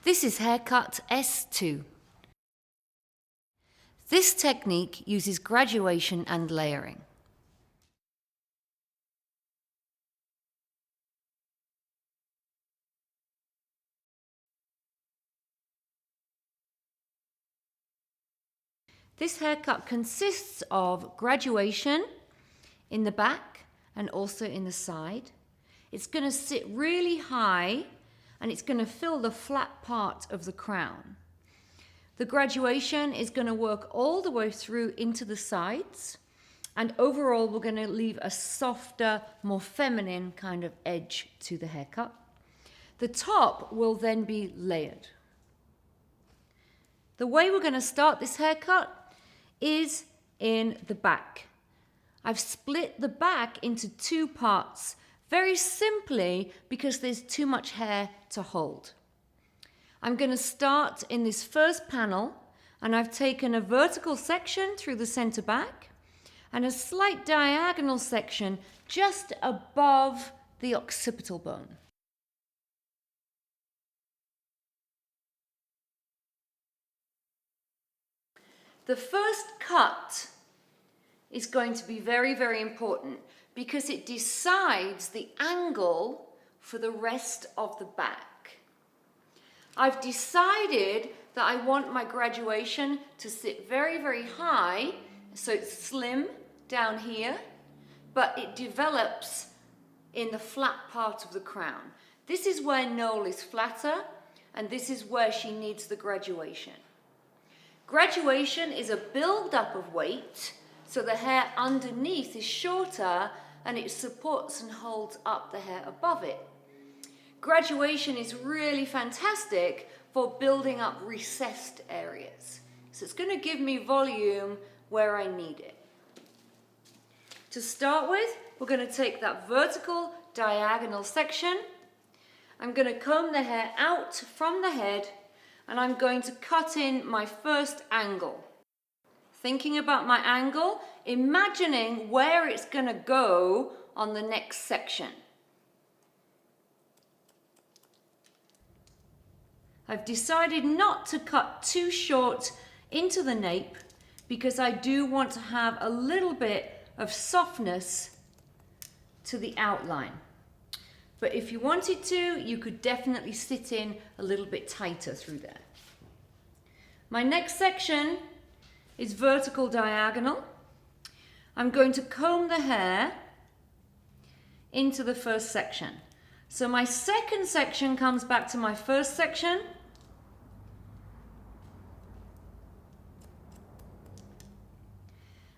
This is haircut S2. This technique uses graduation and layering. This haircut consists of graduation in the back and also in the side. It's going to sit really high and it's going to fill the flat part of the crown. The graduation is going to work all the way through into the sides, and overall we're going to leave a softer, more feminine kind of edge to the haircut. The top will then be layered. The way we're going to start this haircut is in the back. I've split the back into two parts, very simply because there's too much hair to hold. I'm going to start in this first panel, and I've taken a vertical section through the center back and a slight diagonal section just above the occipital bone. The first cut is going to be very, very important because it decides the angle for the rest of the back. I've decided that I want my graduation to sit very, very high, so it's slim down here, but it develops in the flat part of the crown. This is where Noel is flatter, and this is where she needs the graduation. Graduation is a build-up of weight, so the hair underneath is shorter and it supports and holds up the hair above it. Graduation is really fantastic for building up recessed areas. So it's going to give me volume where I need it. To start with, we're going to take that vertical diagonal section. I'm going to comb the hair out from the head, and I'm going to cut in my first angle. Thinking about my angle, imagining where it's going to go on the next section. I've decided not to cut too short into the nape because I do want to have a little bit of softness to the outline. But if you wanted to, you could definitely sit in a little bit tighter through there. My next section is vertical diagonal. I'm going to comb the hair into the first section. So my second section comes back to my first section.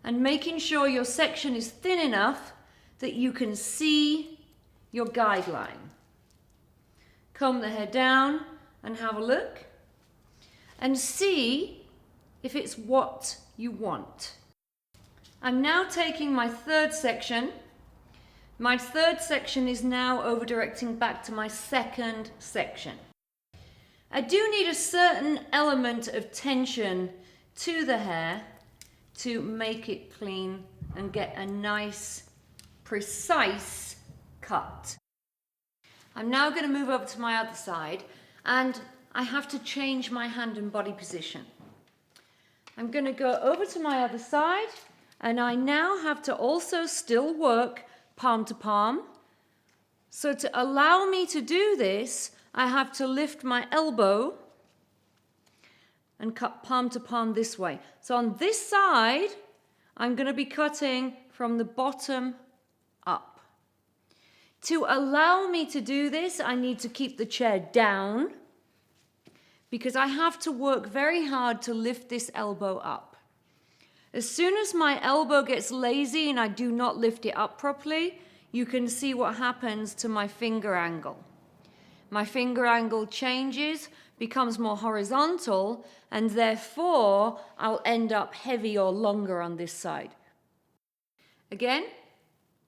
And making sure your section is thin enough that you can see your guideline. Comb the hair down and have a look and see if it's what you want. I'm now taking my third section. My third section is now over directing back to my second section. I do need a certain element of tension to the hair to make it clean and get a nice, precise cut. I'm now going to move over to my other side, and I have to change my hand and body position. I'm going to go over to my other side, and I now have to also still work palm to palm. So to allow me to do this, I have to lift my elbow and cut palm to palm this way. So on this side, I'm going to be cutting from the bottom up. To allow me to do this, I need to keep the chair down because I have to work very hard to lift this elbow up. As soon as my elbow gets lazy and I do not lift it up properly, you can see what happens to my finger angle. My finger angle changes, becomes more horizontal, and therefore I'll end up heavy or longer on this side. Again,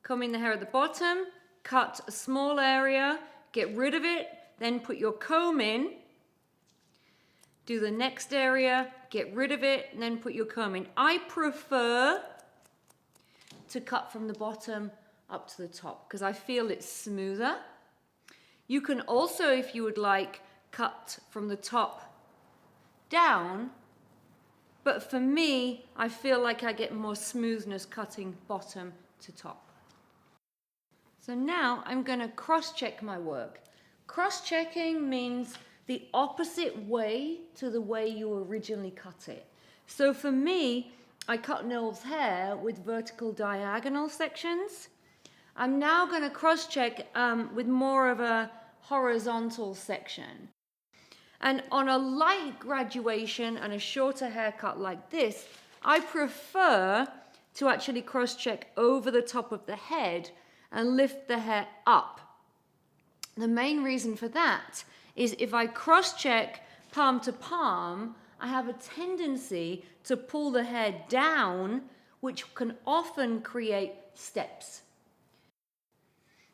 comb in the hair at the bottom, cut a small area, get rid of it, then put your comb in, do the next area, get rid of it, and then put your comb in. I prefer to cut from the bottom up to the top because I feel it's smoother. You can also, if you would like, cut from the top down, but for me, I feel like I get more smoothness cutting bottom to top. So now I'm going to cross-check my work. Cross-checking means the opposite way to the way you originally cut it. So for me, I cut Noel's hair with vertical diagonal sections. I'm now going to cross-check with more of a horizontal section. And on a light graduation and a shorter haircut like this, I prefer to actually cross-check over the top of the head and lift the hair up. The main reason for that is if I cross-check palm to palm, I have a tendency to pull the hair down, which can often create steps.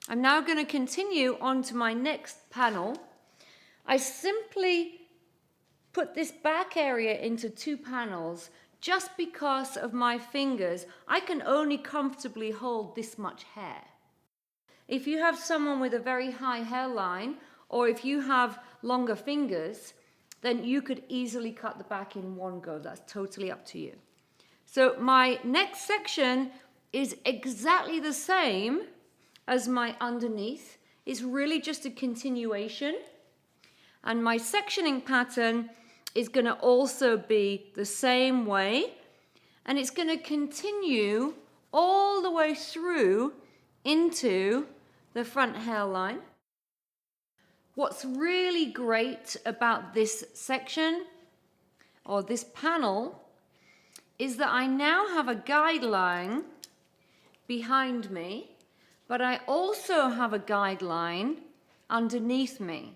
I'm now going to continue on to my next panel. I simply put this back area into 2 panels just because of my fingers. I can only comfortably hold this much hair. If you have someone with a very high hairline, or if you have longer fingers, then you could easily cut the back in one go. That's totally up to you. So my next section is exactly the same as my underneath. It's really just a continuation. And my sectioning pattern is going to also be the same way. And it's going to continue all the way through into the front hairline. What's really great about this section or this panel is that I now have a guideline behind me, but I also have a guideline underneath me.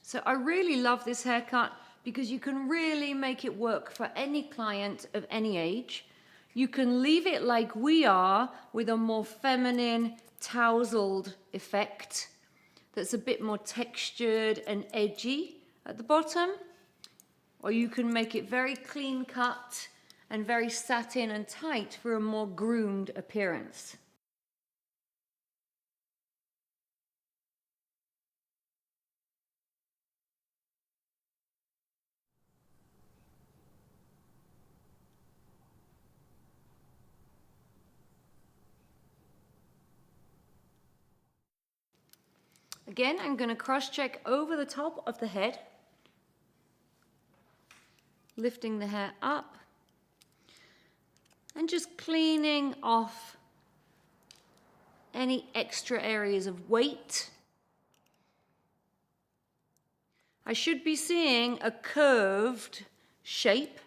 So I really love this haircut because you can really make it work for any client of any age. You can leave it like we are with a more feminine tousled effect that's a bit more textured and edgy at the bottom. Or you can make it very clean cut and very satin and tight for a more groomed appearance. Again, I'm going to cross-check over the top of the head, lifting the hair up and just cleaning off any extra areas of weight. I should be seeing a curved shape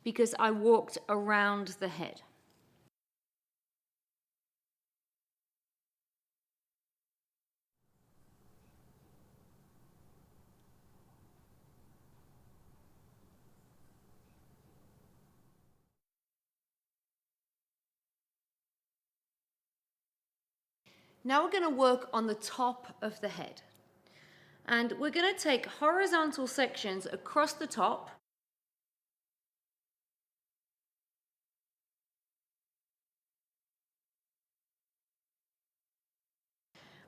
because I walked around the head. Now we're going to work on the top of the head. And we're going to take horizontal sections across the top.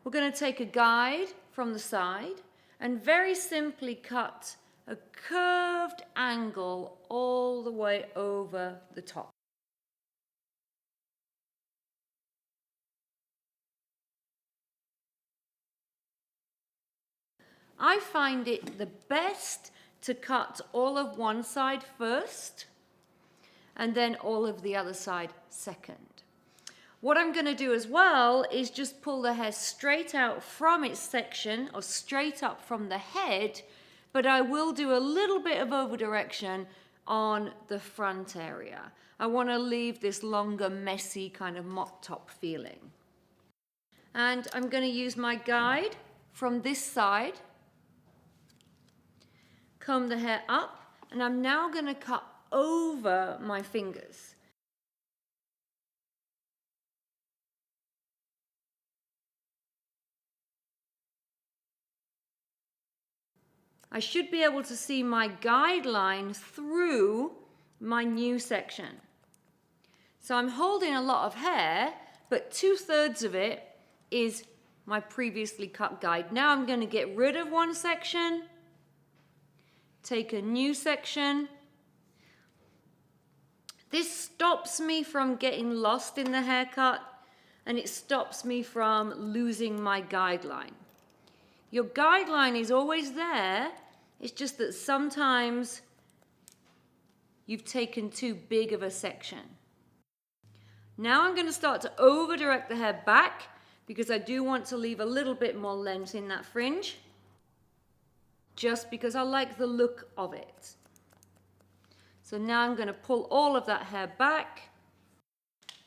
We're going to take a guide from the side and very simply cut a curved angle all the way over the top. I find it the best to cut all of one side first and then all of the other side second. What I'm going to do as well is just pull the hair straight out from its section or straight up from the head, but I will do a little bit of over direction on the front area. I want to leave this longer, messy kind of mop top feeling. And I'm going to use my guide from this side, comb the hair up, and I'm now going to cut over my fingers. I should be able to see my guideline through my new section. So I'm holding a lot of hair, but 2/3 of it is my previously cut guide. Now I'm going to get rid of one section, take a new section. This stops me from getting lost in the haircut, and it stops me from losing my guideline. Your guideline is always there, it's just that sometimes you've taken too big of a section. Now I'm going to start to over direct the hair back because I do want to leave a little bit more length in that fringe, just because I like the look of it. So now I'm going to pull all of that hair back.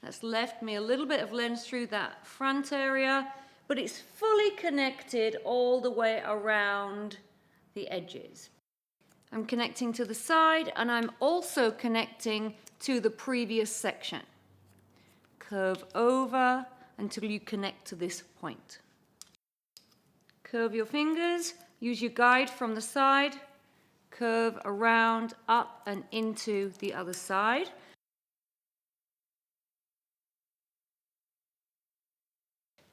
That's left me a little bit of length through that front area, but it's fully connected all the way around the edges. I'm connecting to the side, and I'm also connecting to the previous section. Curve over until you connect to this point. Curve your fingers, use your guide from the side, curve around, up and into the other side.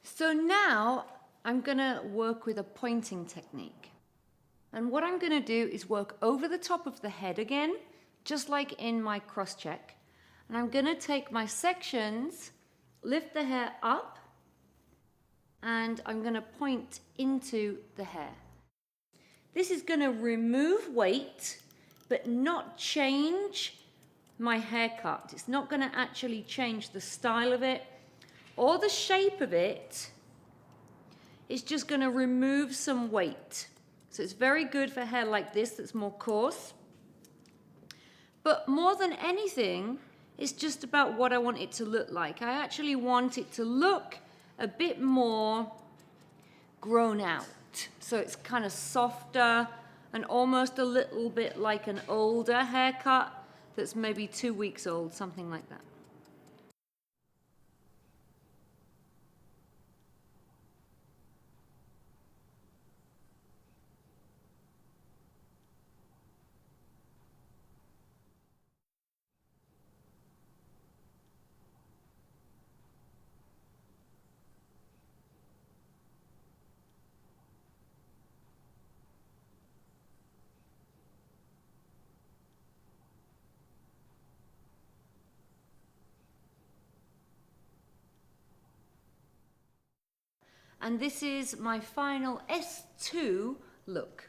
So now I'm going to work with a pointing technique. And what I'm going to do is work over the top of the head again, just like in my cross check. And I'm going to take my sections, lift the hair up, and I'm going to point into the hair. This is going to remove weight, but not change my haircut. It's not going to actually change the style of it or the shape of it. It's just going to remove some weight. So it's very good for hair like this that's more coarse. But more than anything, it's just about what I want it to look like. I actually want it to look a bit more grown out. So it's kind of softer and almost a little bit like an older haircut that's maybe 2 weeks old, something like that. And this is my final S2 look.